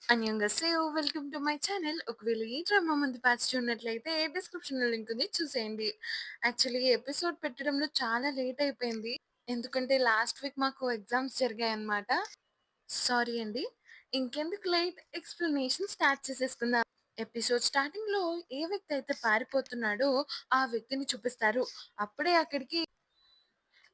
అన్యంగసేయో welcome to my channel. ఒకవేళ ఈ drama ముందు పార్ట్స్ చూడనట్లయితే డిస్క్రిప్షన్‌లో లింక్ ఉంది చూసేయండి. యాక్చువల్లీ ఎపిసోడ్ పెట్టడంలో చాలా లేట్ అయిపోయింది. ఎందుకంటే లాస్ట్ వీక్ మాకు ఎగ్జామ్స్ జరిగాయన్నమాట. సారీ అండి. ఇంకెందుకు లేట్ ఎక్స్‌ప్లనేషన్ స్టార్ట్ చేసేసుకుందాం. ఎపిసోడ్ స్టార్టింగ్‌లో ఏ వ్యక్తి అయితే పారిపోతున్నాడో ఆ వ్యక్తిని చూపిస్తారు. అప్పుడే అక్కడికి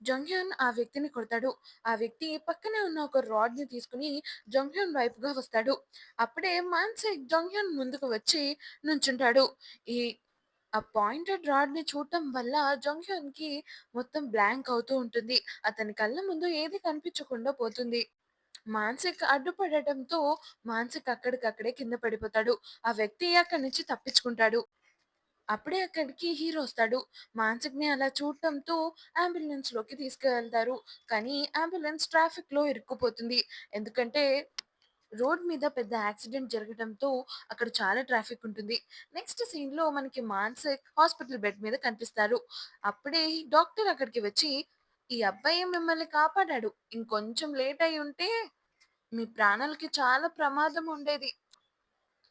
జంగ్‌హ్యున్ ఆ వ్యక్తిని కొడతాడు. ఆ వ్యక్తి పక్కనే ఉన్న ఒక రాడ్‌ని తీసుకొని జంగ్‌హ్యున్ వైపుగా వస్తాడు. అప్పుడే మాన్‌సేక్ జంగ్‌హ్యున్ ముందుకు వచ్చి నుంచుంటాడు. ఈ ఆ పాయింటెడ్ రాడ్‌ని చూడటం వల్ల జంగ్‌హ్యున్‌కి మొత్తం బ్లాంక్ అవుతూ ఉంటుంది. అతని కళ్ళ ముందు ఏది కనిపించకుండా పోతుంది. మాన్సిక్ అడ్డుపడటంతో మాన్సిక్ అక్కడికక్కడే కింద పడిపోతాడు. ఆ వ్యక్తి అక్కడి నుంచి తప్పించుకుంటాడు. అప్పుడే అక్కడికి హీరో వస్తాడు. మాన్సిక్‌ని అలా చూడటంతో అంబులెన్స్‌లోకి తీసుకువెళ్తారు. కానీ అంబులెన్స్ ట్రాఫిక్‌లో ఇరుక్కుపోతుంది. ఎందుకంటే రోడ్ మీద పెద్ద యాక్సిడెంట్ జరగడంతో అక్కడ చాలా ట్రాఫిక్ ఉంటుంది. నెక్స్ట్ సీన్‌లో మనకి మాన్సిక్ హాస్పిటల్ బెడ్ మీద కనిపిస్తారు. అప్పుడే డాక్టర్ అక్కడికి వచ్చి, "ఈ అబ్బాయే మిమ్మల్ని కాపాడాడు. ఇంకొంచెం లేట్ అయ్యుంటే మీ ప్రాణాలకి చాలా ప్రమాదం ఉండేది."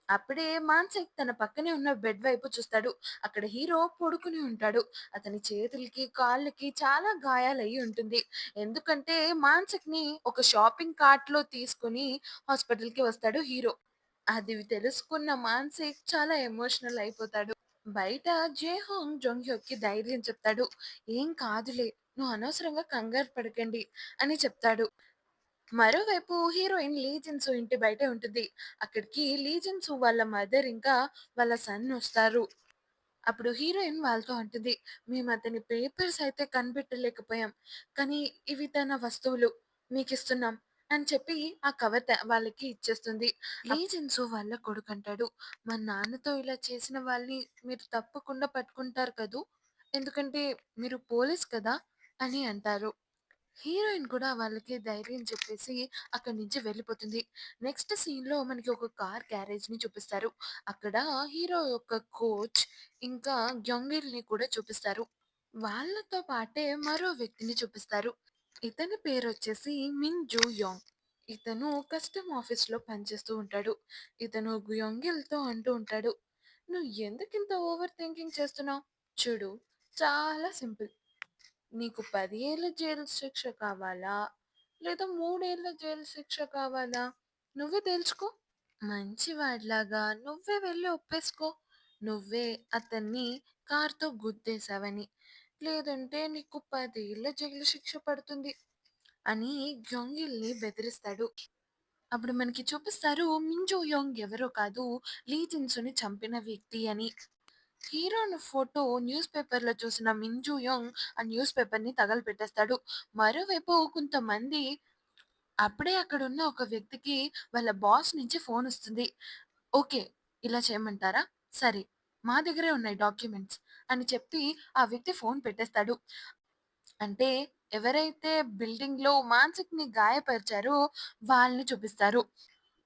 అప్పుడే మాన్సిక్ తన పక్కనే ఉన్న బెడ్ వైపు చూస్తాడు. అక్కడ హీరో పడుకుని ఉంటాడు. అతని చేతులకి, కాళ్ళకి చాలా గాయాలయ్యి ఉంటుంది. ఎందుకంటే మాన్సిక్‌ని ఒక షాపింగ్ కార్ట్‌లో తీసుకొని హాస్పిటల్‌కి వస్తాడు హీరో. అది తెలుసుకున్న మాన్సిక్ చాలా ఎమోషనల్ అయిపోతాడు. బయట జేహోంగ్ జొంగ్‌హ్యోకి ధైర్యం చెప్తాడు. "ఏం కాదులే, నువ్వు అనవసరంగా కంగారు పడకండి" అని చెప్తాడు. మరోవైపు హీరోయిన్ లీ జిన్‌సూ ఇంటి బయటే ఉంటుంది. అక్కడికి లీ జిన్‌సూ వాళ్ళ మదర్ ఇంకా వాళ్ళ సన్ వస్తారు. అప్పుడు హీరోయిన్ వాళ్ళతో అంటుంది, "మేము అతని పేపర్స్ అయితే కనిపెట్టలేకపోయాం. కానీ ఇవి తన వస్తువులు మీకిస్తున్నాం" అని చెప్పి ఆ కవర్ వాళ్ళకి ఇచ్చేస్తుంది. లీ జిన్‌సూ వాళ్ళ కొడుకంటాడు, "మా నాన్నతో ఇలా చేసిన వాళ్ళని మీరు తప్పకుండా పట్టుకుంటారు కదూ! ఎందుకంటే మీరు పోలీస్ కదా!" అని అంటారు. హీరోయిన్ కూడా వాళ్ళకి ధైర్యం చెప్పేసి అక్కడి నుంచి వెళ్ళిపోతుంది. నెక్స్ట్ సీన్‌లో మనకి ఒక కార్ గ్యారేజ్‌ని చూపిస్తారు. అక్కడ హీరో యొక్క కోచ్ ఇంకా గ్యోంగిల్‌ని కూడా చూపిస్తారు. వాళ్ళతో పాటే మరో వ్యక్తిని చూపిస్తారు. ఇతని పేరొచ్చేసి మిన్ జూ యోంగ్. ఇతను కస్టమ్ ఆఫీస్‌లో పనిచేస్తూ ఉంటాడు. ఇతను గ్యోంగిల్‌తో అంటూ ఉంటాడు, "నువ్వు ఎందుకింత ఓవర్ థింకింగ్ చేస్తున్నావు? చూడు, చాలా సింపుల్. నీకు 10 ఏళ్ల జైలు శిక్ష కావాలా? లేదా 3 ఏళ్ల జైలు శిక్ష కావాలా? నువ్వే తేల్చుకో. మంచివాడిలాగా నువ్వే వెళ్లి ఒప్పేసుకో. నువ్వే అతన్ని కార్‌తో గుద్దేశావని. లేదంటే నీకు 10 ఏళ్ల జైలు శిక్ష పడుతుంది" అని గ్యోంగిల్‌ని బెదిరిస్తాడు. అప్పుడు మనకి చూపిస్తారు మింజో యోంగ్ ఎవరో కాదు, లీ జిన్‌సూని చంపిన వ్యక్తి అని. హీరోను ఫోటో న్యూస్ పేపర్‌లో చూసిన మింజు యోంగ్ ఆ న్యూస్ పేపర్‌ని తగలబెట్టేస్తాడు. మరోవైపు కొంతమంది అప్పుడే అక్కడున్న ఒక వ్యక్తికి వాళ్ళ బాస్ నుంచి ఫోనొస్తుంది. "ఓకే. ఇలా చేయమంటారా? సరే. మా దగ్గరే ఉన్నాయి డాక్యుమెంట్స్" అని చెప్పి ఆ వ్యక్తి ఫోన్ పెట్టేస్తాడు. అంటే ఎవరైతే బిల్డింగ్‌లో మాన్సిక్‌ని గాయపరిచారో వాళ్ళని చూపిస్తారు.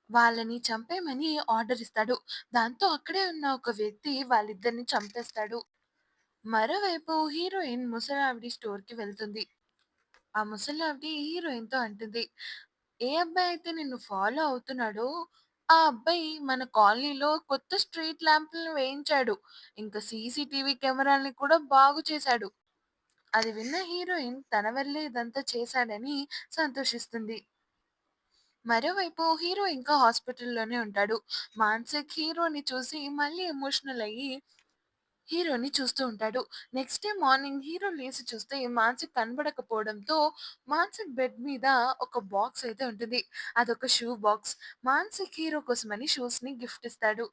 వాళ్ళని చంపేయమని ఆర్డర్ ఇస్తాడు. దాంతో అక్కడే ఉన్న ఒక వ్యక్తి వాళ్ళిద్దరిని చంపేస్తాడు. మరోవైపు హీరోయిన్ ముసలావిడి స్టోర్‌కి వెళ్తుంది. ఆ ముసలావిడ హీరోయిన్‌తో అంటుంది, "ఏ అబ్బాయి అయితే నిన్ను ఫాలో అవుతున్నాడో, ఆ అబ్బాయి మన కాలనీలో కొత్త స్ట్రీట్ ల్యాంపులను వేయించాడు. ఇంకా సీసీటీవీ కెమెరాల్ని కూడా బాగు చేశాడు." అది విన్న హీరోయిన్ తన వల్లే ఇదంతా చేశాడని సంతోషిస్తుంది. మరోవైపు హీరో ఇంకా హాస్పిటల్‌లోనే ఉంటాడు. మాన్సిక్ హీరోని చూసి మళ్ళీ ఎమోషనల్ అయ్యి హీరోని చూస్తూ ఉంటాడు. నెక్స్ట్ డే మార్నింగ్ హీరో లేసి చూస్తే మాన్సిక్ కనబడకపోవడంతో మాన్సిక్ బెడ్ మీద ఒక బాక్స్ అయితే ఉంటుంది. అదొక షూ బాక్స్. మాన్సిక్ హీరో కోసమని షూస్‌ని గిఫ్ట్ ఇస్తాడు.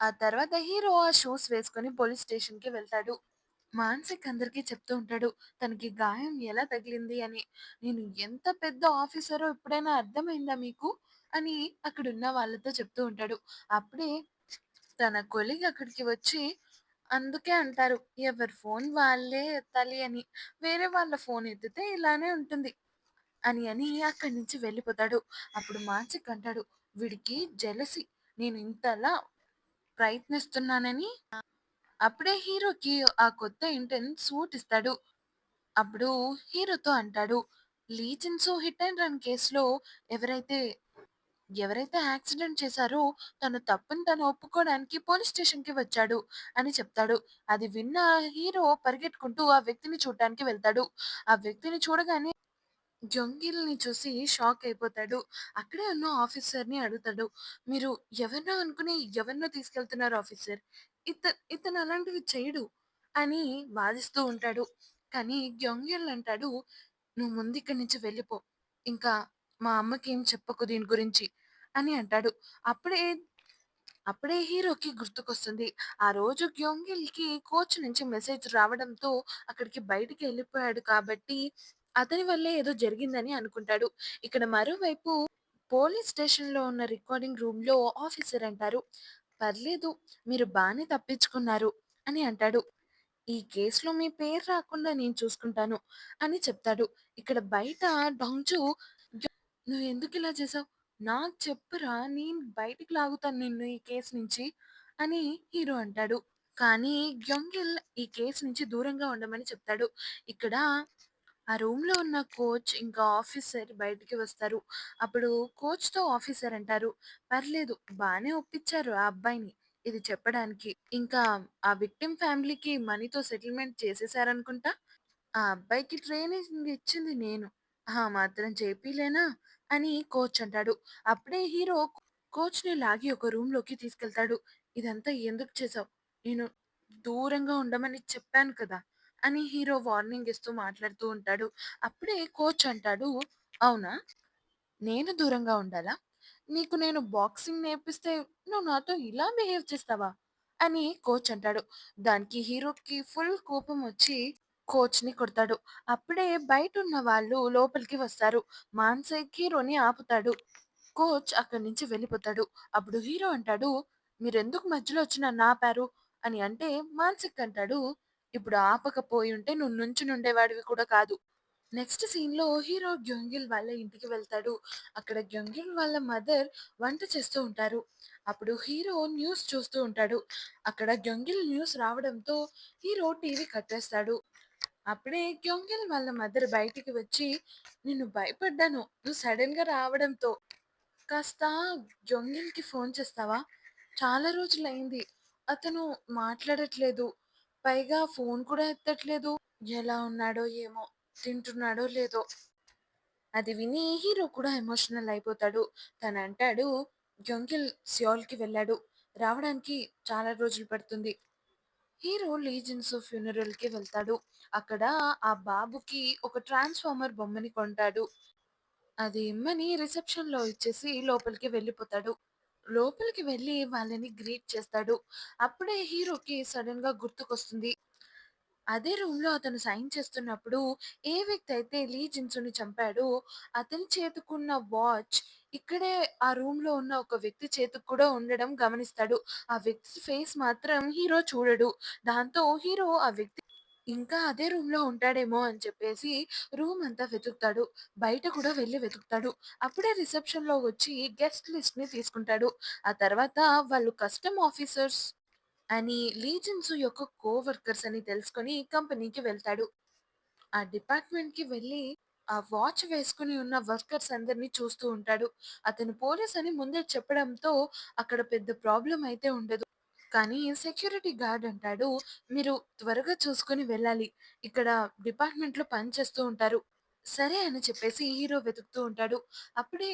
ఆ తర్వాత హీరో ఆ షూస్ వేసుకొని పోలీస్ స్టేషన్‌కి వెళ్తాడు. మానసిక్ అందరికీ చెప్తూ ఉంటాడు. తనకి గాయం ఎలా తగిలింది అని. "నేను ఎంత పెద్ద ఆఫీసరో ఇప్పుడైనా అర్థమైందా మీకు?" అని అక్కడున్న వాళ్ళతో చెప్తూ ఉంటాడు. అప్పుడే తన కొలీగ్ అక్కడికి వచ్చి అందుకే అంటారు, ఎవరి ఫోన్ వాళ్ళే ఎత్తాలి అని. వేరే వాళ్ళ ఫోన్ ఎత్తితే ఇలానే ఉంటుంది అని అక్కడి నుంచి వెళ్ళిపోతాడు. అప్పుడు మానసిక్ అంటాడు, "వీడికి జెలసీ. నేను ఇంతలా ప్రయత్నిస్తున్నానని." అప్పుడే హీరోకి ఆ కొత్త ఇంటెన్ సూట్ ఇస్తాడు. అప్పుడు హీరోతో అంటాడు, "లీ జిన్‌సూ హిట్ అండ్ రన్ కేస్‌లో ఎవరైతే ఎవరైతే యాక్సిడెంట్ చేశారో తన తప్పుని తను ఒప్పుకోవడానికి పోలీస్ స్టేషన్‌కి వచ్చాడు అని చెప్తాడు. అది విన్న హీరో పరిగెట్టుకుంటూ ఆ వ్యక్తిని చూడటానికి వెళ్తాడు. ఆ వ్యక్తిని చూడగానే జొంగిల్‌ని చూసి షాక్ అయిపోతాడు. అక్కడే ఉన్న ఆఫీసర్‌ని అడుగుతాడు. "మీరు ఎవరినో అనుకుని ఎవరినో తీసుకెళ్తున్నారు ఆఫీసర్. ఇత ఇతను అలాంటివి చేయడు" అని వాదిస్తూ ఉంటాడు. కానీ గ్యొంగిల్ అంటాడు, "నువ్వు ముందు ఇక్కడి నుంచి వెళ్ళిపో. ఇంకా మా అమ్మకేం చెప్పకు దీని గురించి" అని అంటాడు. అప్పుడే అప్పుడే హీరోకి గుర్తుకొస్తుంది. ఆ రోజు గ్యోంగిల్‌కి కోచ్ నుంచి మెసేజ్ రావడంతో అక్కడికి బయటికెళ్ళిపోయాడు కాబట్టి, అతని వల్లే ఏదో జరిగిందని అనుకుంటాడు. ఇక్కడ మరోవైపు పోలీస్ స్టేషన్‌లో ఉన్న రికార్డింగ్ రూమ్‌లో ఆఫీసర్ అంటారు, "పర్లేదు మీరు బానే తప్పించుకున్నారు" అని అంటాడు. "ఈ కేస్‌లో మీ పేరు రాకుండా నేను చూసుకుంటాను" అని చెప్తాడు. ఇక్కడ బయట డాంగ్‌చూ "నువ్వెందుకిలా చేసావు? నాకు చెప్పురా నేను బయటికి లాగుతాను నిన్ను ఈ కేస్ నుంచి" అని హీరో అంటాడు. కానీ గ్యొంగిల్ ఈ కేస్ నుంచి దూరంగా ఉండమని చెప్తాడు. ఇక్కడ ఆ రూమ్‌లో ఉన్న కోచ్ ఇంకా ఆఫీసర్ బయటికి వస్తారు. అప్పుడు కోచ్‌తో ఆఫీసర్ అంటారు, "పర్లేదు బానే ఒప్పించారు ఆ అబ్బాయిని ఇది చెప్పడానికి. ఇంకా ఆ విక్టిమ్ ఫ్యామిలీకి మనీతో సెటిల్‌మెంట్ చేసేసారనుకుంటా?" ఆ అబ్బాయికి ట్రైనింగ్ ఇచ్చింది నేను. ఆ మాత్రం చేపీలేనా? అని కోచ్ అంటాడు. అప్పుడే హీరో కోచ్‌ని లాగి ఒక రూమ్‌లోకి తీసుకెళ్తాడు. "ఇదంతా ఎందుకు చేశావు? నేను దూరంగా ఉండమని చెప్పాను కదా!" అని హీరో వార్నింగ్ ఇస్తూ మాట్లాడుతూ ఉంటాడు. అప్పుడే కోచ్ అంటాడు, "అవునా? నేను దూరంగా ఉండాలా? నీకు నేను బాక్సింగ్ నేర్పిస్తే నువ్వు నాతో ఇలా బిహేవ్ చేస్తావా?" అని కోచ్ అంటాడు. దానికి హీరోకి ఫుల్ కోపమొచ్చి కోచ్‌ని కొడతాడు. అప్పుడే బయటున్న వాళ్ళు లోపలికి వస్తారు. మాన్‌సైక్ హీరోని ఆపుతాడు. కోచ్ అక్కడి నుంచి వెళ్ళిపోతాడు. అప్పుడు హీరో అంటాడు, "మీరెందుకు మధ్యలో వచ్చి నన్నాపారు?" అని అంటే మాన్సిక్ అంటాడు, "ఇప్పుడు ఆపకపోయుంటే నువ్వు నుంచునుండేవాడివి కూడా కాదు." నెక్స్ట్ సీన్‌లో హీరో గ్యోంగిల్ వాళ్ళ ఇంటికి వెళ్తాడు. అక్కడ గ్యోంగిల్ వాళ్ళ మదర్ వంట చేస్తూ ఉంటారు. అప్పుడు హీరో న్యూస్ చూస్తూ ఉంటాడు. అక్కడ గ్యోంగిల్ న్యూస్ రావడంతో హీరో టీవీ కట్టేస్తాడు. అప్పుడే గ్యోంగిల్ వాళ్ళ మదర్ బయటికి వచ్చి, "నిన్ను భయపడ్డాను. నువ్వు సడెన్‌గా రావడంతో. కాస్త గ్యోంగిల్‌కి ఫోన్ చేస్తావా? చాలా రోజులయింది. అతను మాట్లాడట్లేదు. పైగా ఫోన్ కూడా ఎత్తట్లేదు. ఎలా ఉన్నాడో ఏమో! తింటున్నాడో లేదో!" అది విని హీరో కూడా ఎమోషనల్ అయిపోతాడు. తనంటాడు, "గ్యోంగిల్ సియోల్‌కి వెళ్ళాడు. రావడానికి చాలా రోజులు పడుతుంది." హీరో లీజెండ్స్ ఫ్యూనరల్‌కి వెళ్తాడు. అక్కడ ఆ బాబుకి ఒక ట్రాన్స్‌ఫార్మర్ బొమ్మని కొంటాడు. అది ఇమ్మని రిసెప్షన్‌లో ఇచ్చేసి లోపలికి వెళ్ళిపోతాడు. లోపలికి వెళ్లి వాళ్ళని గ్రీట్ చేస్తాడు. అప్పుడే హీరోకి సడెన్‌గా గుర్తుకొస్తుంది. అదే రూమ్‌లో అతను సైన్ చేస్తున్నప్పుడు ఏ వ్యక్తి అయితే లీ జిన్‌సుని చంపాడో అతని చేతికున్న వాచ్ ఇక్కడే ఆ రూమ్‌లో ఉన్న ఒక వ్యక్తి చేతికి కూడా ఉండడం గమనిస్తాడు. ఆ వ్యక్తి ఫేస్ మాత్రం హీరో చూడడు. దాంతో హీరో ఆ వ్యక్తి ఇంకా అదే రూమ్‌లో ఉంటాడేమో అని చెప్పేసి రూమ్ అంతా వెతుకుతాడు. బయట కూడా వెళ్లి వెతుకుతాడు. అప్పుడే రిసెప్షన్‌లో వచ్చి గెస్ట్ లిస్ట్‌ని తీసుకుంటాడు. ఆ తర్వాత వాళ్ళు కస్టమ్ ఆఫీసర్స్ అని లీజెండ్స్ యొక్క కోవర్కర్స్ అని తెలుసుకొని కంపెనీకి వెళ్తాడు. ఆ డిపార్ట్మెంట్‌కి వెళ్ళి ఆ వాచ్ వేసుకొని ఉన్న వర్కర్స్ అందరిని చూస్తూ ఉంటాడు. అతను పోలీస్ అని ముందే చెప్పడంతో అక్కడ పెద్ద ప్రాబ్లమ్ అయితే ఉండదు. కానీ సెక్యూరిటీ గార్డ్ అంటాడు, "మీరు త్వరగా చూసుకొని వెళ్ళాలి. ఇక్కడ డిపార్ట్మెంట్‌లో పని చేస్తూ ఉంటారు." సరే అని చెప్పేసి హీరో వెతుకుతూ ఉంటాడు. అప్పుడే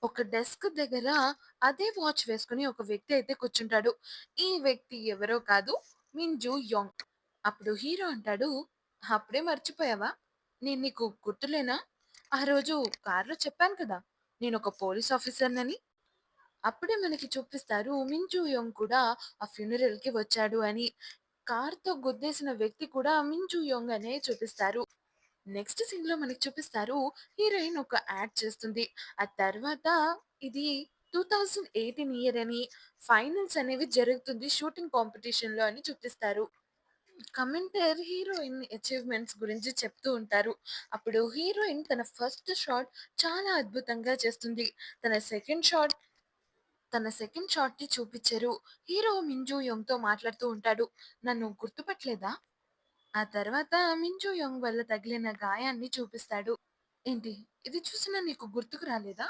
ఒక డెస్క్ దగ్గర అదే వాచ్ వేసుకొని ఒక వ్యక్తి అయితే కూర్చుంటాడు. ఈ వ్యక్తి ఎవరో కాదు మింజు యోంగ్. అప్పుడు హీరో అంటాడు, "అప్పుడే మర్చిపోయావా? నేను నీకు గుర్తులేనా? ఆ రోజు కార్‌లో చెప్పాను కదా! నేనొక పోలీస్ ఆఫీసర్‌నని." అప్పుడే మనకి చూపిస్తారు మింజు యోంగ్ కూడా ఆ ఫ్యూనరల్‌కి వచ్చాడు అని. కార్‌తో గుద్దేసిన వ్యక్తి కూడా మింజు యోంగ్ అనే చూపిస్తారు. నెక్స్ట్ సీన్‌లో మనకి చూపిస్తారు. హీరోయిన్ ఒక యాడ్ చేస్తుంది. ఆ తర్వాత ఇది 2018 ఇయర్ అని ఫైనల్స్ అనేవి జరుగుతుంది షూటింగ్ కాంపిటీషన్‌లో అని చూపిస్తారు. కమెంటర్ హీరోయిన్ అచీవ్‌మెంట్స్ గురించి చెప్తూ ఉంటారు. అప్పుడు హీరోయిన్ తన ఫస్ట్ షాట్ చాలా అద్భుతంగా చేస్తుంది. తన సెకండ్ షాట్ తన సెకండ్ షాట్‌ని చూపిచ్చారు. హీరో మింజూ యోంగ్‌తో మాట్లాడుతూ ఉంటాడు. "నన్ను గుర్తుపట్టలేదా?" ఆ తర్వాత మింజూ యోంగ్ వల్ల తగిలిన గాయాన్ని చూపిస్తాడు. "ఏంటి? ఇది చూసినా నీకు గుర్తుకు రాలేదా?"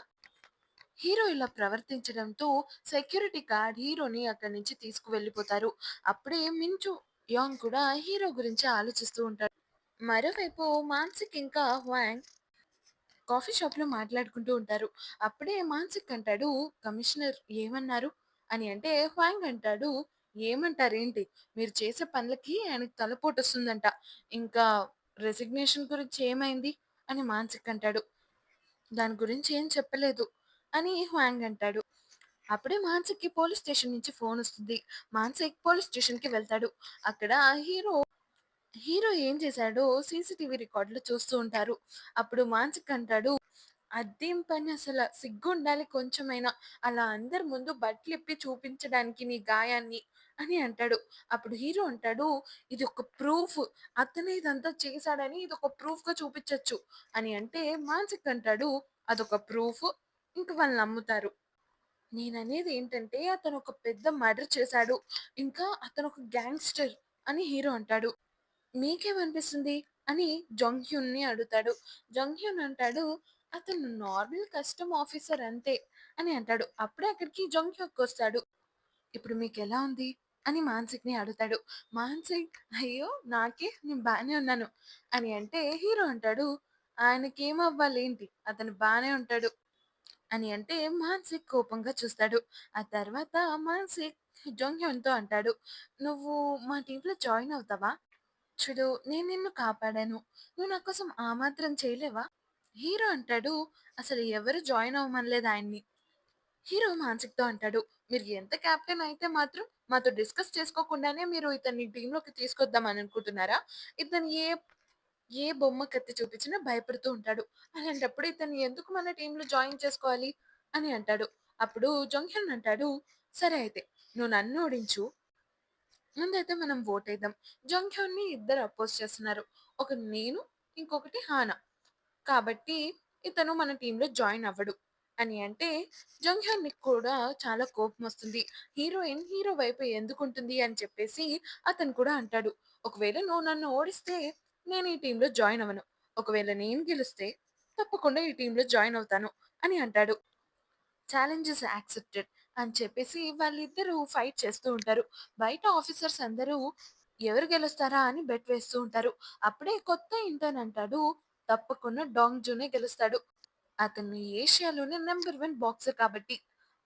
హీరో ఇలా ప్రవర్తించడంతో సెక్యూరిటీ గార్డ్ హీరోని అక్కడి నుంచి తీసుకువెళ్ళిపోతారు. అప్పుడే మించు యాంగ్ కూడా హీరో గురించి ఆలోచిస్తూ ఉంటాడు. మరోవైపు మాన్సిక్ ఇంకా హ్వాంగ్ కాఫీ షాప్‌లో మాట్లాడుకుంటూ ఉంటారు. అప్పుడే మాన్సిక్ అంటాడు, "కమిషనర్ ఏమన్నారు?" అని అంటే హ్వాంగ్ అంటాడు, "ఏమంటారేంటి? మీరు చేసే పనులకి ఆయనకి తలపోటొస్తుందంట. ఇంకా రెసిగ్నేషన్ గురించి ఏమైంది?" అని మాన్సిక్ అంటాడు. "దాని గురించి ఏం చెప్పలేదు" అని హ్వాంగ్ అంటాడు. అప్పుడే మాన్సిక్‌కి పోలీస్ స్టేషన్ నుంచి ఫోనొస్తుంది. మాన్సిక్ పోలీస్ స్టేషన్‌కి వెళ్తాడు. అక్కడ హీరో హీరో ఏం చేశాడో సీసీటీవీ రికార్డులో చూస్తూ ఉంటారు. అప్పుడు మానసిక్ అంటాడు, "అదేం పని అసల సిగ్గుండాలి కొంచెమైనా. అలా అందరి ముందు బట్టలిప్పి చూపించడానికి నీ గాయాన్ని" అని అంటాడు. అప్పుడు హీరో అంటాడు, "ఇది ఒక ప్రూఫ్. అతనే ఇదంతా చేశాడని ఇదొక ప్రూఫ్‌గా చూపించొచ్చు" అని అంటే మానసిక్ అంటాడు, "అదొక ప్రూఫ్. ఇంక వాళ్ళు నమ్ముతారు. నేననేది ఏంటంటే అతను ఒక పెద్ద మర్డర్ చేశాడు. ఇంకా అతను ఒక గ్యాంగ్‌స్టర్" అని హీరో అంటాడు. "మీకేమనిపిస్తుంది?" అని జంగ్ హ్యూన్‌ని అడుగుతాడు. జంగ్ హ్యూన్ అంటాడు, "అతను నార్మల్ కస్టమ్ ఆఫీసర్ అంతే" అని అంటాడు. అప్పుడే అక్కడికి జంగ్ హ్యూకొస్తాడు. "ఇప్పుడు మీకెలా ఉంది?" అని మానసిక్‌ని అడుగుతాడు. మానసిక్, "అయ్యో! నేను బానే ఉన్నాను" అని అంటే హీరో అంటాడు, "ఆయనకేమవ్వాలేంటి? అతను బానే ఉంటాడు" అని అంటే మానసిక్ కోపంగా చూస్తాడు. ఆ తర్వాత మానసిక్ జంగ్ హ్యూన్‌తో అంటాడు, "నువ్వు మా టీమ్‌లో జాయిన్ అవుతావా? చూడు, నేను నిన్ను కాపాడాను. నువ్వు నా కోసం ఆ మాత్రం చేయలేవా?" హీరో అంటాడు, "అసలు ఎవరు జాయిన్ అవ్వమనలేదు ఆయన్ని." హీరో మానసిక్‌తో అంటాడు, "మీరు ఎంత కెప్టెన్ అయితే మాత్రం మాతో డిస్కస్ చేసుకోకుండానే మీరు ఇతన్ని టీమ్‌లోకి తీసుకొద్దామని అనుకుంటున్నారా? ఇతను ఏ బొమ్మ కత్తి చూపించినా భయపడుతూ ఉంటాడు. అలాంటప్పుడు ఇతన్ని ఎందుకు మన టీమ్‌లో జాయిన్ చేసుకోవాలి?" అని అంటాడు. అప్పుడు జంగ్ హ్యూన్ అంటాడు, "సరే అయితే నువ్వు నన్ను ఓడించు. ముందైతే మనం ఓటేద్దాం." జంగ్ హ్యూన్‌ని ఇద్దరు అపోజ్ చేస్తున్నారు. ఒకటి నేను, ఇంకొకటి హానా. కాబట్టి ఇతను మన టీమ్‌లో జాయిన్ అవ్వడు అని అంటే జంగ్ హ్యూన్‌కి కూడా చాలా కోపమొస్తుంది. హీరో వైపు ఎందుకుంటుంది అని చెప్పేసి అతను కూడా అంటాడు, "ఒకవేళ నువ్వు నన్ను ఓడిస్తే నేను ఈ టీమ్‌లో జాయిన్ అవ్వను. ఒకవేళ నేను గెలిస్తే తప్పకుండా ఈ టీమ్‌లో జాయిన్ అవుతాను" అని అంటాడు. ఛాలెంజెస్ యాక్సెప్టెడ్ అని చెప్పేసి వాళ్ళిద్దరూ ఫైట్ చేస్తూ ఉంటారు. బయట ఆఫీసర్స్ అందరూ ఎవరు గెలుస్తారా అని బెట్ వేస్తూ ఉంటారు. అప్పుడే కొత్త ఇంటర్న్ అంటాడు, "తప్పకుండా డాంగ్ జూనే గెలుస్తాడు. అతను ఏషియాలోనే నంబర్ 1 బాక్సర్ కాబట్టి"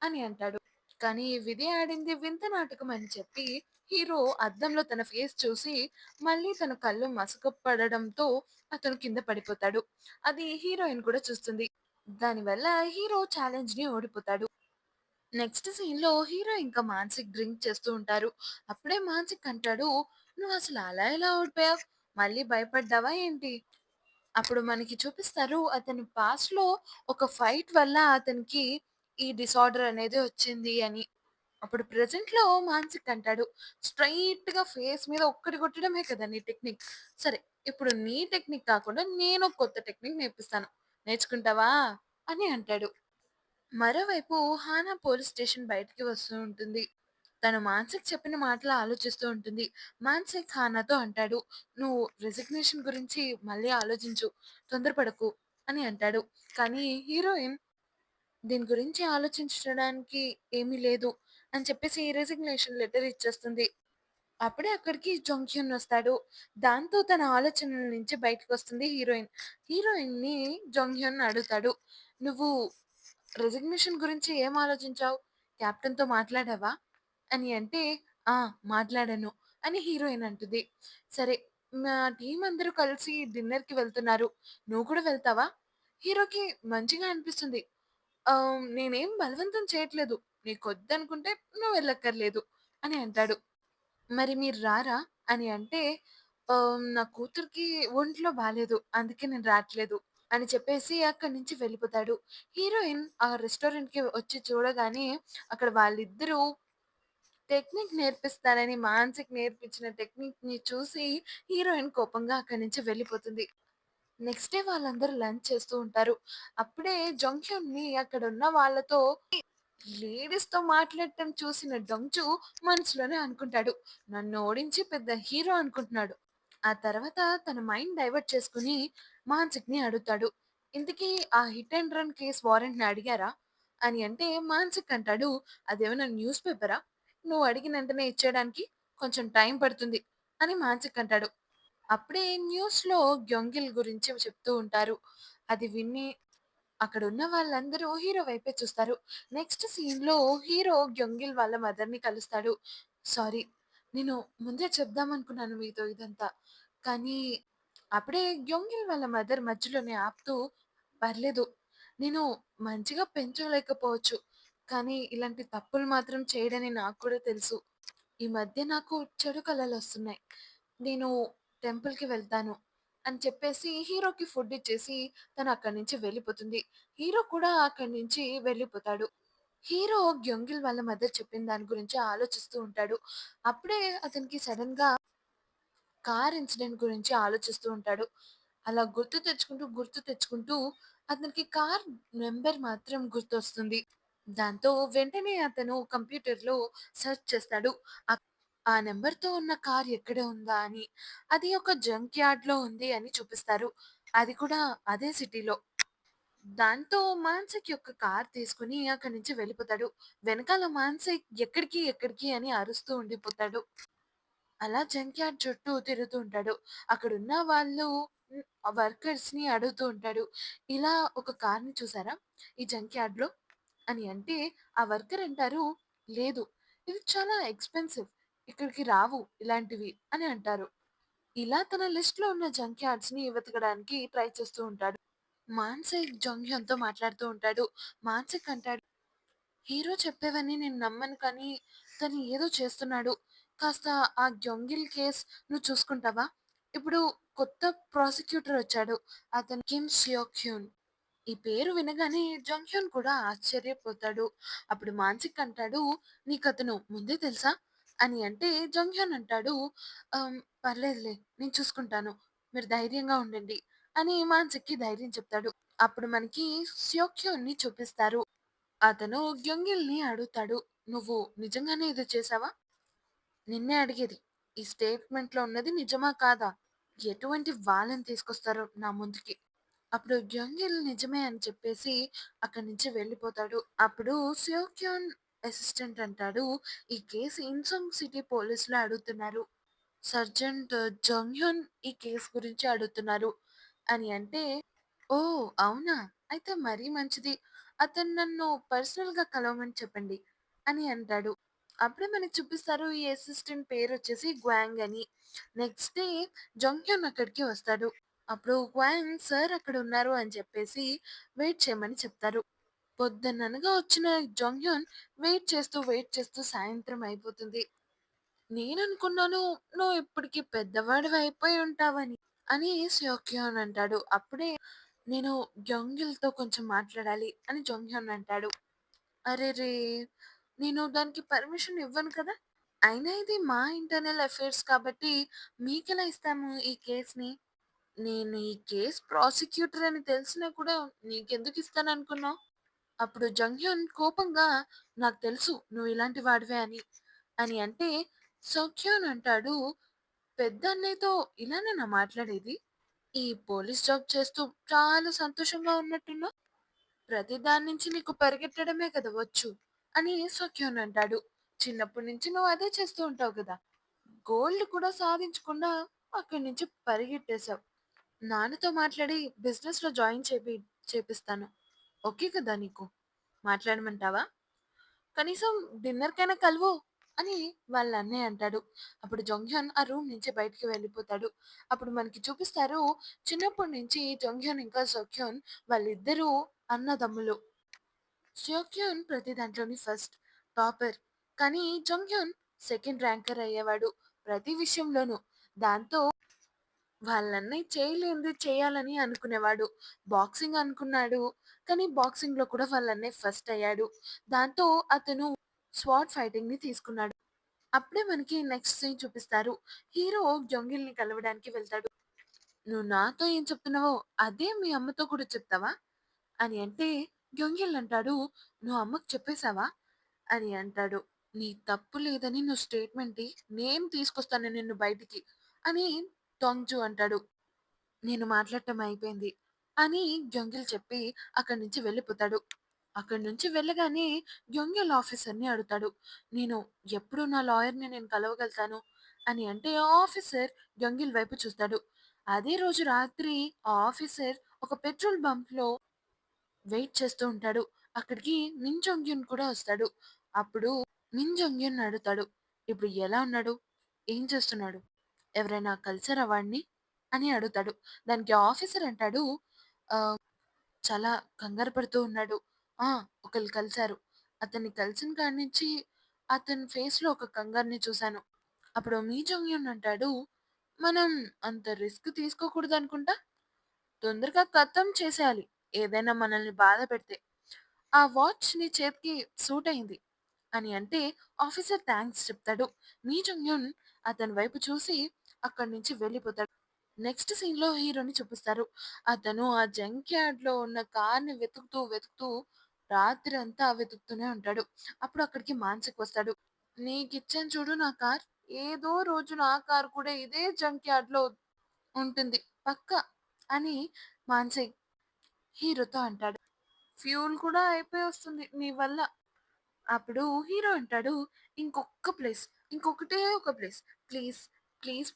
అని అంటాడు. కానీ విధి ఆడింది వింత నాటకం అని చెప్పి హీరో అద్దంలో తన ఫేస్ చూసి మళ్ళీ తన కళ్ళు మసకపడడంతో అతను కింద పడిపోతాడు. అది హీరోయిన్ కూడా చూస్తుంది. దానివల్ల హీరో ఛాలెంజ్‌ని ఓడిపోతాడు. నెక్స్ట్ సీన్‌లో హీరో ఇంకా మానసిక్ డ్రింక్ చేస్తూ ఉంటారు. అప్పుడే మానసిక్ అంటాడు, "నువ్వసలు అలా ఎలా ఓడిపోయావు? మళ్ళీ భయపడ్డావా ఏంటి?" అప్పుడు మనకి చూపిస్తారు అతని పాస్ట్‌లో ఒక ఫైట్ వల్ల అతనికి ఈ డిసార్డర్ అనేది వచ్చింది అని. అప్పుడు ప్రెజెంట్‌లో మానసిక్ అంటాడు, "స్ట్రెయిట్‌గా ఫేస్ మీద ఒక్కటి కొట్టడమే కదా నీ టెక్నిక్. సరే, ఇప్పుడు నీ టెక్నిక్ కాకుండా నేను కొత్త టెక్నిక్ నేర్పిస్తాను. నేర్చుకుంటావా?" అని అంటాడు. మరోవైపు హానా పోలీస్ స్టేషన్ బయటికి వస్తూ ఉంటుంది. తను మాన్సిక్ చెప్పిన మాటలు ఆలోచిస్తూ ఉంటుంది. మాన్సిక్ హానాతో అంటాడు, "నువ్వు రెసిగ్నేషన్ గురించి మళ్ళీ ఆలోచించు. తొందరపడకు" అని అంటాడు. కానీ హీరోయిన్ దీని గురించి ఆలోచించడానికి ఏమీ లేదు అని చెప్పేసి రెసిగ్నేషన్ లెటర్ ఇచ్చేస్తుంది. అప్పుడే అక్కడికి జంగ్ హ్యూన్ వస్తాడు. దాంతో తన ఆలోచనల నుంచి బయటకొస్తుంది హీరోయిన్. హీరోయిన్‌ని జంగ్ హ్యూన్ అడుగుతాడు, "నువ్వు రెసిగ్నేషన్ గురించి ఏం ఆలోచించావు? కెప్టెన్‌తో మాట్లాడావా?" అని అంటే, "ఆ! మాట్లాడాను" అని హీరోయిన్ అంటుంది. "సరే, మా టీమ్ అందరూ కలిసి డిన్నర్‌కి వెళ్తున్నారు. నువ్వు కూడా వెళ్తావా?" హీరోకి మంచిగా అనిపిస్తుంది. "నేనేం బలవంతం చేయట్లేదు. నీకొద్దనుకుంటే నువ్వు వెళ్ళక్కర్లేదు" అని అంటాడు. "మరి మీరు రారా?" అని అంటే, "నా కూతురికి ఒంట్లో బాలేదు. అందుకే నేను రాట్లేదు" అని చెప్పేసి అక్కడి నుంచి వెళ్ళిపోతాడు. హీరోయిన్ ఆ రెస్టారెంట్‌కి వచ్చి చూడగానే అక్కడ వాళ్ళిద్దరూ టెక్నిక్ నేర్పిస్తానని మానసిక్ నేర్పించిన టెక్నిక్‌ని చూసి హీరోయిన్ కోపంగా అక్కడి నుంచి వెళ్ళిపోతుంది. నెక్స్ట్ డే వాళ్ళందరూ లంచ్ చేస్తూ ఉంటారు. అప్పుడే జంక్షన్‌ని అక్కడున్న వాళ్ళతో లేడీస్‌తో మాట్లాడటం చూసిన డొంగ్‌చు మనసులోనే అనుకుంటాడు, "నన్ను ఓడించి పెద్ద హీరో అనుకుంటున్నాడు." ఆ తర్వాత తన మైండ్ డైవర్ట్ చేసుకొని మానసిక్‌ని అడుగుతాడు, "ఇంతకీ ఆ హిట్ అండ్ రన్ కేస్ వారెంట్‌ని అడిగారా?" అని అంటే మానసిక్ అంటాడు, "అదేమన్నా న్యూస్ పేపరా? నువ్వు అడిగిన వెంటనే ఇచ్చేయడానికి కొంచెం టైం పడుతుంది" అని మానసిక్ అంటాడు. అప్పుడే న్యూస్‌లో గ్యొంగిల్ గురించి చెప్తూ ఉంటారు. అది విని అక్కడున్న వాళ్ళందరూ హీరో వైపే చూస్తారు. నెక్స్ట్ సీన్‌లో హీరో గ్యొంగిల్ వాళ్ళ మదర్‌ని కలుస్తాడు. సారీ, నేను ముందే చెప్దామనుకున్నాను మీతో ఇదంతా. కానీ అప్పుడే గ్యొంగిల్ వాళ్ళ మదర్ మధ్యలోనే ఆపుతూ, "పర్లేదు. నేను మంచిగా పెంచలేకపోవచ్చు. కానీ ఇలాంటి తప్పులు మాత్రం చేయడని నాకు కూడా తెలుసు. ఈ మధ్య నాకు చెడు కలలొస్తున్నాయి. నేను టెంపుల్‌కి వెళ్తాను" అని చెప్పేసి హీరోకి ఫుడ్ ఇచ్చేసి తను అక్కడి నుంచి వెళ్ళిపోతుంది. హీరో కూడా అక్కడి నుంచి వెళ్ళిపోతాడు. హీరో గ్యొంగిల్ వాళ్ళ మదర్ చెప్పిన దాని గురించి ఆలోచిస్తూ ఉంటాడు. అప్పుడే అతనికి సడెన్‌గా కార్ ఇన్సిడెంట్ గురించి ఆలోచిస్తూ ఉంటాడు. అలా గుర్తు తెచ్చుకుంటూ అతనికి కార్ నంబర్ మాత్రం గుర్తొస్తుంది. దాంతో వెంటనే అతను కంప్యూటర్‌లో సెర్చ్ చేస్తాడు. ఆహ్, ఆ నంబర్‌తో ఉన్న కార్ ఎక్కడ ఉందా అని. అది ఒక జంక్ యార్డ్‌లో ఉంది అని చూపిస్తారు. అది కూడా అదే సిటీలో. దాంతో మానసిక్ యొక్క కార్ తీసుకొని అక్కడి నుంచి వెళ్ళిపోతాడు. వెనకాల మానసిక్ ఎక్కడికి, ఎక్కడికి అని అరుస్తూ ఉండిపోతాడు. అలా జంక్ యార్డ్ చుట్టూ తిరుగుతూ ఉంటాడు. అక్కడున్న వాళ్ళు వర్కర్స్‌ని అడుగుతూ ఉంటాడు. ఇలా ఒక కార్‌ని చూసారా ఈ జంక్ యార్డ్‌లో అని అంటే, ఆ వర్కర్ అంటారు, "లేదు, ఇది చాలా ఎక్స్‌పెన్సివ్. ఇక్కడికి రావు ఇలాంటివి" అని అంటారు. ఇలా తన లిస్ట్‌లో ఉన్న జంక్ యార్డ్స్‌ని వెతకడానికి ట్రై చేస్తూ ఉంటాడు. మానసిక్ జంగ్‌హ్యన్‌తో మాట్లాడుతూ ఉంటాడు. మానసిక్ అంటాడు, "హీరో చెప్పేవన్నీ నేను నమ్మను కానీ, తను ఏదో చేస్తున్నాడు. కాస్త ఆ గ్యొంగిల్ కేస్ నువ్వు చూసుకుంటావా? ఇప్పుడు కొత్త ప్రాసిక్యూటర్ వచ్చాడు. అతను కిమ్ సియోక్ హ్యూన్." ఈ పేరు వినగానే జంగ్‌హ్యున్ కూడా ఆశ్చర్యపోతాడు. అప్పుడు మానసిక్ అంటాడు, "నీకతను ముందే తెలుసా?" అని అంటే జంగ్‌హ్యున్ అంటాడు, పర్లేదులే నేను చూసుకుంటాను. మీరు ధైర్యంగా ఉండండి" అని మానసిక్‌కి ధైర్యం చెప్తాడు. అప్పుడు మనకి స్యోక్యూని చూపిస్తారు. అతను గ్యొంగిల్‌ని అడుగుతాడు, "నువ్వు నిజంగానే ఇది చేశావా? నిన్నే అడిగేది. ఈ స్టేట్‌మెంట్‌లో ఉన్నది నిజమా కాదా? ఎటువంటి వాళ్ళని తీసుకొస్తారో నా ముందుకి." అప్పుడు గ్యంగిల్ నిజమే అని చెప్పేసి అక్కడి నుంచి వెళ్ళిపోతాడు. అప్పుడు సియోక్యాన్ అసిస్టెంట్ అంటాడు, "ఈ కేసు ఇన్సంగ్ సిటీ పోలీసులు అడుగుతున్నారు. సర్జెంట్ జంగ్‌హ్యున్ ఈ కేసు గురించి అడుగుతున్నారు" అని అంటే, "ఓహ్! అవునా? అయితే మరీ మంచిది. అతను నన్ను పర్సనల్‌గా కలవమని చెప్పండి" అని అంటాడు. అప్పుడే మనకి చూపిస్తారు ఈ అసిస్టెంట్ పేరొచ్చేసి గ్వాంగ్ అని. నెక్స్ట్ డే జంగ్‌హ్యున్ అక్కడికి వస్తాడు. అప్పుడు గ్వాంగ్ సార్ అక్కడున్నారు అని చెప్పేసి వెయిట్ చేయమని చెప్తారు. పొద్దున్ననగా వచ్చిన జంగ్‌హ్యున్ వెయిట్ చేస్తూ సాయంత్రం అయిపోతుంది. నేననుకున్నాను నువ్వు ఇప్పటికి పెద్దవాడివి అయిపోయి ఉంటావని అని సెయోక్‌హ్యున్ అంటాడు. అప్పుడే నేను గ్యొంగిల్‌తో కొంచెం మాట్లాడాలి అని జంగ్‌హ్యున్ అంటాడు. అరెరే! నేను దానికి పర్మిషన్ ఇవ్వను కదా! అయినా ఇది మా ఇంటర్నల్ అఫైర్స్ కాబట్టి మీకెలా ఇస్తాము ఈ కేస్‌ని? నేను ఈ కేస్ ప్రాసిక్యూటర్ అని తెలిసినా కూడా నీకెందుకు ఇస్తాననుకున్నావు? అప్పుడు జంగ్‌హ్యున్ కోపంగా నాకు తెలుసు నువ్వు ఇలాంటి వాడివే అని. అని అంటే సోక్యూన్ అంటాడు, "పెద్ద అన్నయ్యతో ఇలానేనా మాట్లాడేది? ఈ పోలీస్ జాబ్ చేస్తూ చాలా సంతోషంగా ఉన్నట్టున్నావు. ప్రతి దాని నుంచి నీకు పరిగెత్తడమే కదా వచ్చు" అని సోక్యూన్ అంటాడు. "చిన్నప్పటి నుంచి నువ్వు అదే చేస్తూ ఉంటావు కదా! గోల్డ్ కూడా సాధించకుండా అక్కడి నుంచి పరిగెట్టేశావు. నాన్నతో మాట్లాడి బిజినెస్‌లో చేపిస్తాను. ఓకే కదా నీకు? మాట్లాడమంటావా? కనీసం డిన్నర్‌కైనా కలువు" అని వాళ్ళ అన్నయ్య అంటాడు. అప్పుడు జంగ్‌హ్యున్ ఆ రూమ్ నుంచి బయటికి వెళ్ళిపోతాడు. అప్పుడు మనకి చూపిస్తారు చిన్నప్పటి నుంచి జంగ్‌హ్యున్ ఇంకా సోక్యూన్ వాళ్ళిద్దరూ అన్నదమ్ములు. సోక్యూన్ ప్రతి దాంట్లోని ఫస్ట్, టాపర్. కానీ జంగ్‌హ్యున్ సెకండ్ ర్యాంకర్ అయ్యేవాడు ప్రతి విషయంలోనూ. దాంతో వాళ్ళన్నయ్య చేయలేనిది చేయాలని అనుకునేవాడు. బాక్సింగ్ అనుకున్నాడు. కానీ బాక్సింగ్‌లో కూడా వాళ్ళన్నయ్య ఫస్ట్ అయ్యాడు. దాంతో అతను స్వాట్ ఫైటింగ్‌ని తీసుకున్నాడు. అప్పుడే మనకి నెక్స్ట్ సీన్ చూపిస్తారు. హీరో జంగిల్‌ని కలవడానికి వెళ్తాడు. "నువ్వు నాతో ఏం చెప్తున్నావో అదే మీ అమ్మతో కూడా చెప్తావా?" అని అంటే గ్యొంగిల్ అంటాడు, "నువ్వు అమ్మకి చెప్పేసావా?" అని అంటాడు. "నీ తప్పు లేదని నువ్వు స్టేట్మెంట్ ఇయ్యి. నేను తీసుకొస్తాను నిన్ను బయటికి" అని టోంగ్‌జు అంటాడు. "నేను మాట్లాడటం అయిపోయింది" అని జంగిల్ చెప్పి అక్కడి నుంచి వెళ్ళిపోతాడు. అక్కడి నుంచి వెళ్ళగానే యొంగెల్ ఆఫీసర్‌ని అడుగుతాడు. "నేను ఎప్పుడు నా లాయర్‌ని నేను కలవగలుగుతాను" అని అంటే ఆ ఆఫీసర్ యొంగిల్ వైపు చూస్తాడు. అదే రోజు రాత్రి ఆ ఆఫీసర్ ఒక పెట్రోల్ బంక్‌లో వెయిట్ చేస్తూ ఉంటాడు. అక్కడికి మిన్ జొంగ్‌యున్ కూడా వస్తాడు. అప్పుడు మిన్ జొంగ్‌యున్ అడుగుతాడు. "ఇప్పుడు ఎలా ఉన్నాడు? ఏం చేస్తున్నాడు? ఎవరైనా కలిసారా వాడిని?" అని అడుగుతాడు. దానికి ఆఫీసర్ అంటాడు, ఆహ్, చాలా కంగారు పడుతూ ఉన్నాడు. "ఆ! ఒకళ్ళు కలిసారు. అతన్ని కలిసిన కాడి నుంచి అతని ఫేస్‌లో ఒక కంగారుని చూశాను." అప్పుడు మీ జంగ్‌యున్ అంటాడు, "మనం అంత రిస్క్ తీసుకోకూడదనుకుంటా. తొందరగా ఖతం చేసేయాలి. ఏదైనా మనల్ని బాధ పెడితే. ఆ వాచ్ నీ చేతికి సూట్ అయింది" అని అంటే ఆఫీసర్ థాంక్స్ చెప్తాడు. మీ జంగ్‌యున్ అతని వైపు చూసి అక్కడి నుంచి వెళ్ళిపోతాడు. నెక్స్ట్ సీన్‌లో హీరోని చూపిస్తారు. అతను ఆ జంక్ యార్డ్‌లో ఉన్న కార్‌ని వెతుకుతూ రాత్రంతా వెతుకుతూనే ఉంటాడు. అప్పుడు అక్కడికి మానసిక్ వస్తాడు. "నీకిచ్చాను చూడు నా కార్. ఏదో రోజు నా కార్ కూడా ఇదే జంక్ యార్డ్‌లో ఉంటుంది పక్కా" అని మానసిక్ హీరోతో అంటాడు. "ఫ్యూల్ కూడా అయిపోయొస్తుంది నీ వల్ల." అప్పుడు హీరో అంటాడు, "ఇంకొక్క ప్లేస్, ఇంకొకటే ఒక ప్లేస్. ప్లీజ్,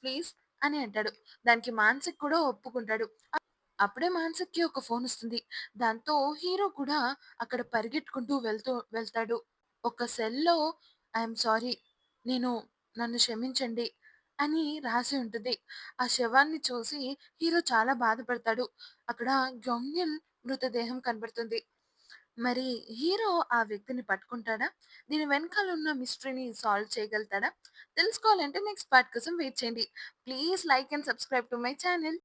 ప్లీజ్" అని అంటాడు. దానికి మానసిక్ కూడా ఒప్పుకుంటాడు. అప్పుడే మానసిక్‌కి ఒక ఫోనొస్తుంది. దాంతో హీరో కూడా అక్కడ పరిగెట్టుకుంటూ వెళ్తాడు. ఒక సెల్‌లో ఐయామ్ సారీ. నేను నన్ను క్షమించండి అని రాసి ఉంటుంది. ఆ శవాన్ని చూసి హీరో చాలా బాధపడతాడు. అక్కడ గొంగిల్ మృతదేహం కనబడుతుంది. మరి హీరో ఆ వ్యక్తిని పట్టుకుంటాడా? దీని వెనకాల ఉన్న మిస్టరీని సాల్వ్ చేయగలుగుతాడా? తెలుసుకోవాలంటే నెక్స్ట్ పార్ట్ కోసం వెయిట్ చేయండి. Please like and subscribe to my channel.